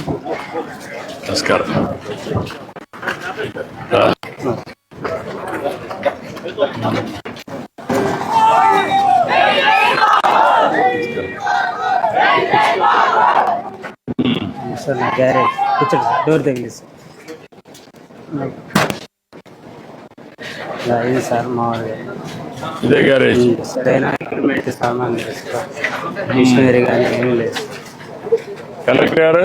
నమస్కారం. సార్ నా గ్యారేజ్ కూర్చోండి సార్, డోర్ తగిలి సార్. ఇది సార్ మామూలుగా ఇదే గ్యారేజ్. సరైన ఎక్విప్మెంట్ సామాన్ లేదు సార్, మిషనరీ కానీ ఏమీ లేదు. కలెక్టర్ గారు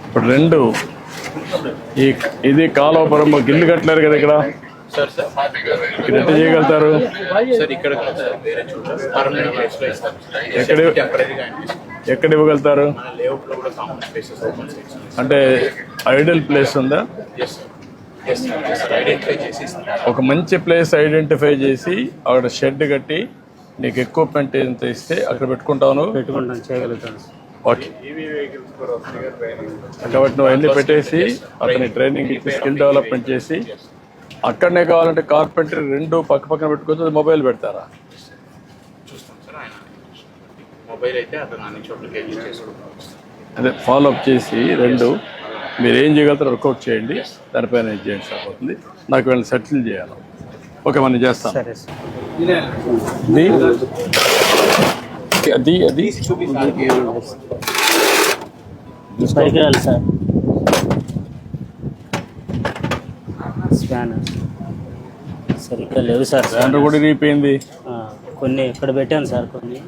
ఇప్పుడు రెండు ఇది కాలువపురం ఇల్లు కట్టలేరు కదా ఇక్కడ, ఇక్కడ ఎట్లా చేయగలుగుతారు? ఎక్కడ ఇవ్వగలుగుతారు? అంటే ఐడల్ ప్లేస్ ఉందా? ఒక మంచి ప్లేస్ ఐడెంటిఫై చేసి అక్కడ షెడ్ కట్టి నీకు ఎక్విప్మెంట్ ఎంత ఇస్తే అక్కడ పెట్టుకుంటాను. చేయగలుగుతాను. ఓకే, కాబట్టి నువ్వు అన్నీ పెట్టేసి అతని ట్రైనింగ్ ఇచ్చి స్కిల్ డెవలప్మెంట్ చేసి అక్కడనే కావాలంటే కార్పెంటరీ రెండు పక్క పక్కన పెట్టుకోవచ్చు. మొబైల్ పెడతారా? అదే ఫాలో అప్ చేసి రెండు మీరు ఏం చేయగలుగుతారో వర్కౌట్ చేయండి, దానిపైన ఏం చేయండి సరిపోతుంది. నాకు వీళ్ళని సెటిల్ చేయాలి. ఓకే, మనం చేస్తాం. అది అది పరికరాలు సార్, స్కానర్ సరిగ్గా లేవు సార్. స్కానర్ కూడా ఇరిగిపోయింది. కొన్ని ఇక్కడ పెట్టాను సార్, కొన్ని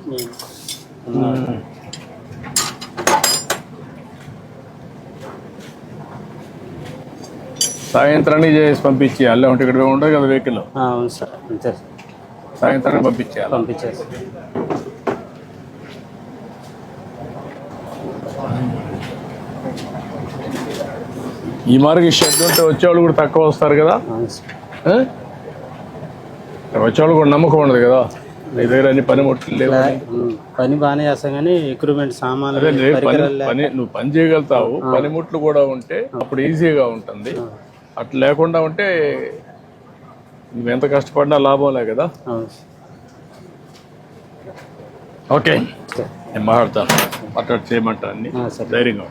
సాయంత్రానికి చేసి పంపించేయాలి. అంటే ఇక్కడ ఉండదు కదా వెహికల్. అవును సార్, అంతే సార్. సాయంత్రానికి పంపించేయాలి. పంపించేసి ఈ మార్గం షెడ్ ఉంటే వచ్చేవాళ్ళు కూడా తక్కువ వస్తారు కదా. వచ్చేవాళ్ళు కూడా నమ్మకం ఉండదు కదా, నీ దగ్గర అన్ని పనిముట్లు లేవు. పని బాగానే చేస్తాం కానీ ఎక్విప్మెంట్ సామాన్లు పని నువ్వు పని చేయగలుగుతావు. పనిముట్లు కూడా ఉంటే అప్పుడు ఈజీగా ఉంటుంది. అట్లా లేకుండా ఉంటే నువ్వు ఎంత కష్టపడినా లాభంలే కదా. ఓకే, నేను మాట్లాడతాను. మాట్లాడి చేయమంటా అన్ని ధైర్యంగా.